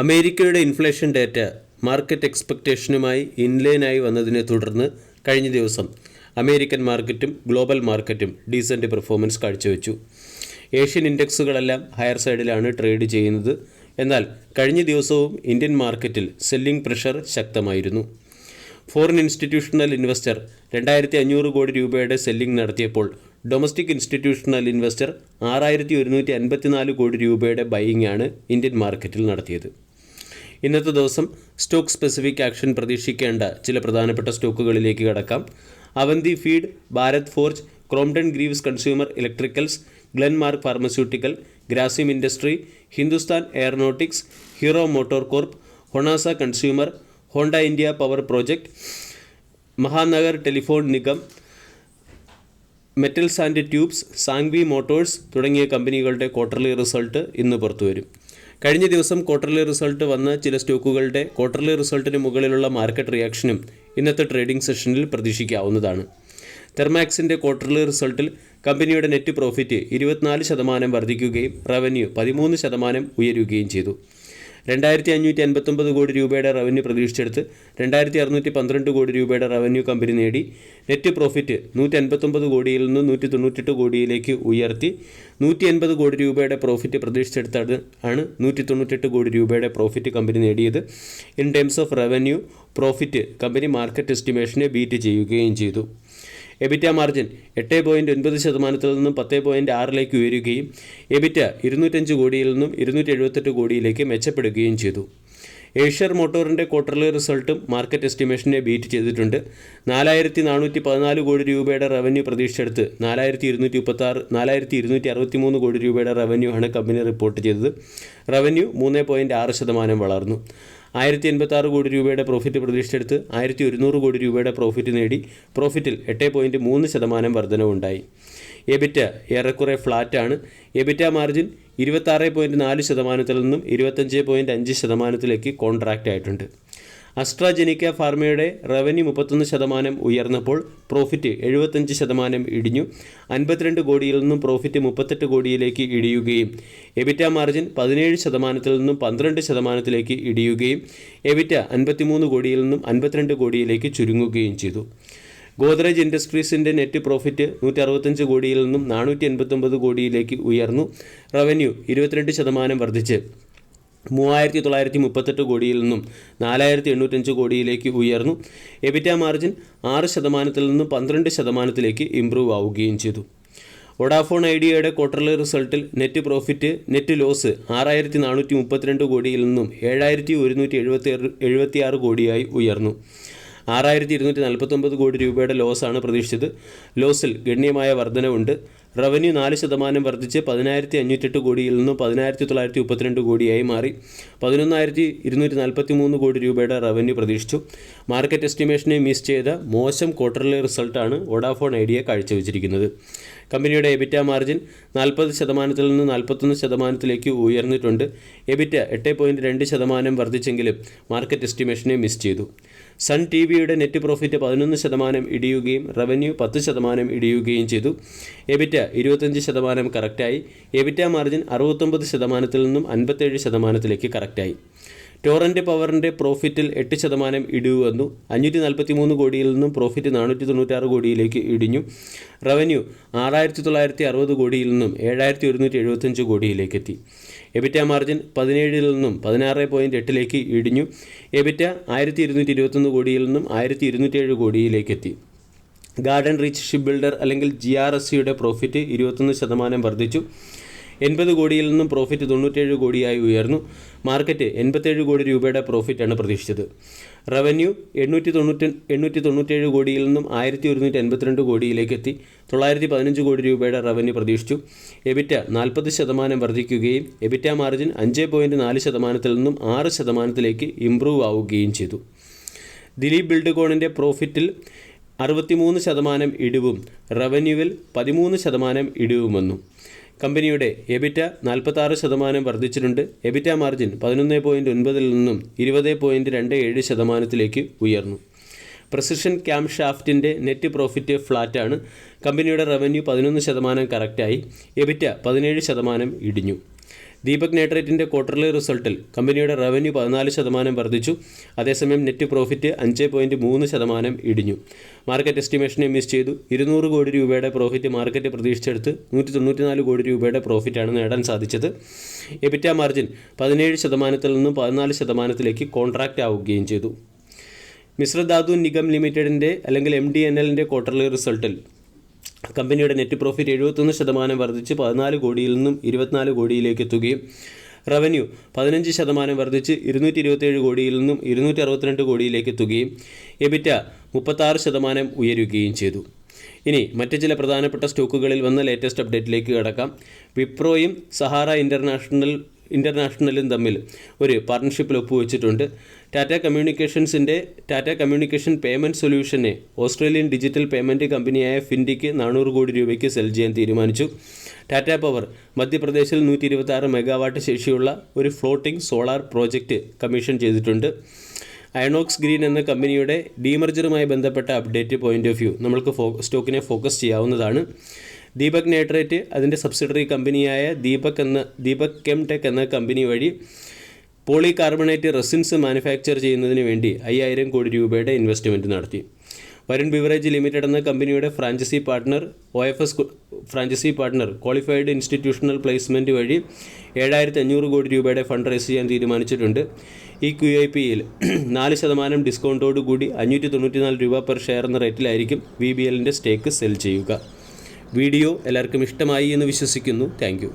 അമേരിക്കയുടെ inflation data market എക്സ്പെക്റ്റേഷനുമായി ഇൻലൈനായി വന്നതിനെ തുടർന്ന് കഴിഞ്ഞ ദിവസം അമേരിക്കൻ മാർക്കറ്റും ഗ്ലോബൽ മാർക്കറ്റും ഡീസൻറ്റ് പെർഫോമൻസ് കാഴ്ചവെച്ചു. ഏഷ്യൻ ഇൻഡെക്സുകളെല്ലാം ഹയർ സൈഡിലാണ് ട്രേഡ് ചെയ്യുന്നത്. എന്നാൽ കഴിഞ്ഞ ദിവസവും ഇന്ത്യൻ മാർക്കറ്റിൽ സെല്ലിംഗ് പ്രഷർ ശക്തമായിരുന്നു. ഫോറിൻ ഇൻസ്റ്റിറ്റ്യൂഷണൽ ഇൻവെസ്റ്റർ 2500 കോടി രൂപയുടെ സെല്ലിംഗ് നടത്തിയപ്പോൾ ഡൊമസ്റ്റിക് ഇൻസ്റ്റിറ്റ്യൂഷണൽ ഇൻവെസ്റ്റർ 6154 കോടി രൂപയുടെ ബൈയിങ് ആണ് ഇന്ത്യൻ മാർക്കറ്റിൽ നടത്തിയത്. ഇന്നത്തെ ദിവസം സ്റ്റോക്ക് സ്പെസിഫിക് ആക്ഷൻ പ്രതീക്ഷിക്കേണ്ട ചില പ്രധാനപ്പെട്ട സ്റ്റോക്കുകളിലേക്ക് കടക്കാം. Avanti feed, Bharat forge, Crompton Greaves consumer electricals, Glenmark pharmaceutical, Grasim industry, Hindustan aeronautics, Hero motor corp, Honasa consumer, Honda India power project, Mahanagar telephone Nigam, metals and tubes, Sanghvi motors തുടങ്ങിയ കമ്പനികളുടെ ക്വാർട്ടർലി റിസൾട്ട് ഇന്ന് പുറത്തുവരും. കഴിഞ്ഞ ദിവസം ക്വാർട്ടർലി റിസൾട്ട് വന്ന ചില സ്റ്റോക്കുകളുടെ ക്വാർട്ടർലി റിസൾട്ടിന് മുകളിലുള്ള മാർക്കറ്റ് റിയാക്ഷനും ഇന്നത്തെ ട്രേഡിംഗ് സെഷനിൽ പ്രതീക്ഷിക്കാവുന്നതാണ്. തെർമാക്സിൻ്റെ ക്വാർട്ടർലി റിസൾട്ടിൽ കമ്പനിയുടെ നെറ്റ് പ്രോഫിറ്റ് 24% വർദ്ധിക്കുകയും റവന്യൂ 13% ഉയരുകയും ചെയ്തു. 2559 കോടി രൂപയുടെ റവന്യൂ പ്രതീക്ഷിച്ചെടുത്ത് 2612 കോടി രൂപയുടെ റവന്യൂ കമ്പനി നേടി. നെറ്റ് പ്രോഫിറ്റ് 159 കോടിയിൽ നിന്ന് 198 കോടിയിലേക്ക് ഉയർത്തി. 180 കോടി രൂപയുടെ പ്രോഫിറ്റ് പ്രതീക്ഷിച്ചെടുത്താണ് 198 കോടി രൂപയുടെ പ്രോഫിറ്റ് കമ്പനി നേടിയത്. In terms of revenue, profit company market എസ്റ്റിമേഷനെ ബീറ്റ് ചെയ്യുകയും ചെയ്തു. എബിറ്റ മാർജിൻ 8.9% നിന്നും 10.6 ഉയരുകയും എബിറ്റ 205 കോടിയിൽ നിന്നും 278 കോടിയിലേക്ക് മെച്ചപ്പെടുകയും ചെയ്തു. ഏഷ്യർ മോട്ടോറിൻ്റെ ക്വാർട്ടർലി റിസൾട്ടും മാർക്കറ്റ് എസ്റ്റിമേഷനെ ബീറ്റ് ചെയ്തിട്ടുണ്ട്. 4414 കോടി രൂപയുടെ റവന്യൂ പ്രതീക്ഷിച്ചെടുത്ത് 4263 കോടി രൂപയുടെ റവന്യൂ ആണ് കമ്പനി റിപ്പോർട്ട് ചെയ്തത്. റവന്യൂ 3.6% വളർന്നു. 1086 കോടി രൂപയുടെ പ്രോഫിറ്റ് പ്രതീക്ഷിച്ചെടുത്ത് 1100 കോടി രൂപയുടെ പ്രോഫിറ്റ് നേടി. പ്രോഫിറ്റിൽ 8.3% വർധനവുണ്ടായി. എബിറ്റ ഏറെക്കുറെ ഫ്ലാറ്റാണ്. എബിറ്റ മാർജിൻ 26.4% നിന്നും 25.5% കോൺട്രാക്റ്റ് ആയിട്ടുണ്ട്. അസ്ട്രാജെനിക്ക ഫാർമയുടെ റവന്യൂ 31% ഉയർന്നപ്പോൾ പ്രോഫിറ്റ് 75% ഇടിഞ്ഞു. 52 കോടിയിൽ നിന്നും പ്രോഫിറ്റ് 38 കോടിയിലേക്ക് ഇടിയുകയും എബിറ്റ മാർജിൻ 17% നിന്നും 12% ഇടിയുകയും എബിറ്റ 53 കോടിയിൽ നിന്നും 52 കോടിയിലേക്ക് ചുരുങ്ങുകയും ചെയ്തു. ഗോദ്രേജ് ഇൻഡസ്ട്രീസിൻ്റെ നെറ്റ് പ്രോഫിറ്റ് 165 കോടിയിൽ നിന്നും 489 കോടിയിലേക്ക് ഉയർന്നു. റവന്യൂ 22% വർദ്ധിച്ച് 3938 കോടിയിൽ നിന്നും 4805 കോടിയിലേക്ക് ഉയർന്നു. എബിറ്റ മാർജിൻ 6% നിന്നും 12% ഇംപ്രൂവ് ആവുകയും ചെയ്തു. വോഡാഫോൺ ഐഡിയയുടെ ക്വാർട്ടർലി റിസൾട്ടിൽ നെറ്റ് ലോസ് 6432 കോടിയിൽ നിന്നും 7176 കോടിയായി ഉയർന്നു. 6249 കോടി രൂപയുടെ ലോസാണ് പ്രതീക്ഷിച്ചത്. ലോസിൽ ഗണ്യമായ വർധനവുണ്ട്. റവന്യൂ 4% വർദ്ധിച്ച് 10508 കോടിയിൽ നിന്നും 10932 കോടിയായി മാറി. 11243 കോടി രൂപയുടെ റവന്യൂ പ്രതീക്ഷിച്ചു. മാർക്കറ്റ് എസ്റ്റിമേഷനെ മിസ് ചെയ്ത മോശം ക്വാർട്ടർലി റിസൾട്ടാണ് വോഡാഫോൺ ഐഡിയ കാഴ്ചവെച്ചിരിക്കുന്നത്. കമ്പനിയുടെ എബിറ്റ മാർജിൻ 40% നിന്ന് 41% ഉയർന്നിട്ടുണ്ട്. എബിറ്റ 8.2% വർദ്ധിച്ചെങ്കിലും മാർക്കറ്റ് എസ്റ്റിമേഷനെ മിസ് ചെയ്തു. സൺ ടി വിയുടെ നെറ്റ് പ്രോഫിറ്റ് 11% ഇടിയുകയും റവന്യൂ 10% ഇടിയുകയും ചെയ്തു. എബിറ്റ 25% കറക്റ്റായി. എബിറ്റ മാർജിൻ 69% നിന്നും 57% കറക്റ്റായി. ടോറൻ്റ് പവറിൻ്റെ പ്രോഫിറ്റിൽ 8% ഇടിവ് വന്നു. 543 കോടിയിൽ നിന്നും പ്രോഫിറ്റ് 496 കോടിയിലേക്ക് ഇടിഞ്ഞു. റവന്യൂ 6960 കോടിയിൽ നിന്നും 7175 കോടിയിലേക്ക് എത്തി. എബിറ്റ മാർജിൻ 17 നിന്നും 16.8 ഇടിഞ്ഞു. എബിറ്റ 1221 കോടിയിൽ നിന്നും 1207 കോടിയിലേക്ക് എത്തി. ഗാർഡൻ റീച്ച് ഷിപ്പ് ബിൽഡർ അല്ലെങ്കിൽ GRSCയുടെ പ്രോഫിറ്റ് 21% വർദ്ധിച്ചു. 80 കോടിയിൽ നിന്നും പ്രോഫിറ്റ് 97 കോടിയായി ഉയർന്നു. മാർക്കറ്റ് 87 കോടി രൂപയുടെ പ്രോഫിറ്റാണ് പ്രതീക്ഷിച്ചത്. റവന്യൂ 897 കോടിയിൽ നിന്നും 1182 കോടിയിലേക്ക് എത്തി. 915 കോടി രൂപയുടെ റവന്യൂ പ്രതീക്ഷിച്ചു. എബിറ്റ 40% വർദ്ധിക്കുകയും എബിറ്റ മാർജിൻ 5.4% നിന്നും 6% ഇംപ്രൂവ് ആവുകയും ചെയ്തു. ദിലീപ് ബിൽഡ്കോണിൻ്റെ പ്രോഫിറ്റിൽ 63% ഇടിവും റവന്യൂവിൽ 13% ഇടിവും വന്നു. കമ്പനിയുടെ എബിറ്റ 46% വർദ്ധിച്ചിട്ടുണ്ട്. എബിറ്റ മാർജിൻ 11.9 നിന്നും 20.27% ഉയർന്നു. പ്രസിഷൻ ക്യാം ഷാഫ്റ്റിൻ്റെ നെറ്റ് പ്രോഫിറ്റ് ഫ്ലാറ്റാണ്. കമ്പനിയുടെ റവന്യൂ 11% കറക്റ്റായി. എബിറ്റ 17% ഇടിഞ്ഞു. ദീപക് നൈട്രേറ്റിൻ്റെ ക്വാർട്ടർലി റിസൾട്ടിൽ കമ്പനിയുടെ റവന്യൂ 14% വർദ്ധിച്ചു. അതേസമയം നെറ്റ് പ്രോഫിറ്റ് 5.3% ഇടിഞ്ഞു. മാർക്കറ്റ് എസ്റ്റിമേഷനെ മിസ് ചെയ്തു. 200 കോടി രൂപയുടെ പ്രോഫിറ്റ് മാർക്കറ്റ് പ്രതീക്ഷിച്ചെടുത്ത് 194 കോടി രൂപയുടെ പ്രോഫിറ്റാണ് നേടാൻ സാധിച്ചത്. എബിറ്റ മാർജിൻ 17% നിന്നും 14%ലേക്ക് കോൺട്രാക്റ്റ് ആവുകയും ചെയ്തു. മിശ്രധാതു നിഗം ലിമിറ്റഡിൻ്റെ അല്ലെങ്കിൽ MDNLൻ്റെ ക്വാർട്ടർലി റിസൾട്ടിൽ കമ്പനിയുടെ നെറ്റ് പ്രോഫിറ്റ് 71% വർദ്ധിച്ച് 14 കോടിയിൽ നിന്നും 24 കോടിയിലേക്ക് എത്തുകയും റവന്യൂ 15% വർദ്ധിച്ച് 227 കോടിയിൽ നിന്നും 262 കോടിയിലേക്ക് എത്തുകയും എബിറ്റ 36% ഉയരുകയും ചെയ്തു. ഇനി മറ്റ് ചില പ്രധാനപ്പെട്ട സ്റ്റോക്കുകളിൽ വന്ന ലേറ്റസ്റ്റ് അപ്ഡേറ്റിലേക്ക് കടക്കാം. വിപ്രോയും സഹാറ ഇൻ്റർനാഷണലും തമ്മിൽ ഒരു പാർട്ണർഷിപ്പിൽ ഒപ്പുവെച്ചിട്ടുണ്ട്. ടാറ്റ കമ്മ്യൂണിക്കേഷൻ പേയ്മെൻറ്റ് സൊല്യൂഷനെ ഓസ്ട്രേലിയൻ ഡിജിറ്റൽ പേയ്മെൻറ്റ് കമ്പനിയായ ഫിൻഡിക്ക് 400 കോടി രൂപയ്ക്ക് സെൽ ചെയ്യാൻ തീരുമാനിച്ചു. ടാറ്റ പവർ മധ്യപ്രദേശിൽ 126 മെഗാവാട്ട് ശേഷിയുള്ള ഒരു ഫ്ലോട്ടിംഗ് സോളാർ പ്രോജക്റ്റ് കമ്മീഷൻ ചെയ്തിട്ടുണ്ട്. അയണോക്സ് ഗ്രീൻ എന്ന കമ്പനിയുടെ ഡീമർജറുമായി ബന്ധപ്പെട്ട അപ്ഡേറ്റ് പോയിൻ്റ് ഓഫ് വ്യൂ നമ്മൾക്ക് സ്റ്റോക്കിനെ ഫോക്കസ് ചെയ്യാവുന്നതാണ്. ദീപക് നൈട്രേറ്റ് അതിൻ്റെ സബ്സിഡറി കമ്പനിയായ ദീപക് കെംടെക് എന്ന കമ്പനി വഴി പോളികാർബണേറ്റ് റെസിൻസ് മാനുഫാക്ചർ ചെയ്യുന്നതിന് വേണ്ടി 5000 കോടി രൂപയുടെ ഇൻവെസ്റ്റ്മെൻറ്റ് നടത്തി. വരുൺ ബിവറേജ് ലിമിറ്റഡ് എന്ന കമ്പനിയുടെ franchise partner qualified institutional placement വഴി 7500 കോടി രൂപയുടെ ഫണ്ട് റേസ് ചെയ്യാൻ തീരുമാനിച്ചിട്ടുണ്ട്. ഈ QIPയിൽ 4% ഡിസ്കൗണ്ടോടുകൂടി 594 രൂപ പെർ ഷെയർ എന്ന റേറ്റിലായിരിക്കും VBLൻ്റെ സ്റ്റേക്ക് സെൽ ചെയ്യുക. വീഡിയോ എല്ലാവർക്കും ഇഷ്ടമായി എന്ന് വിശ്വസിക്കുന്നു. Thank you.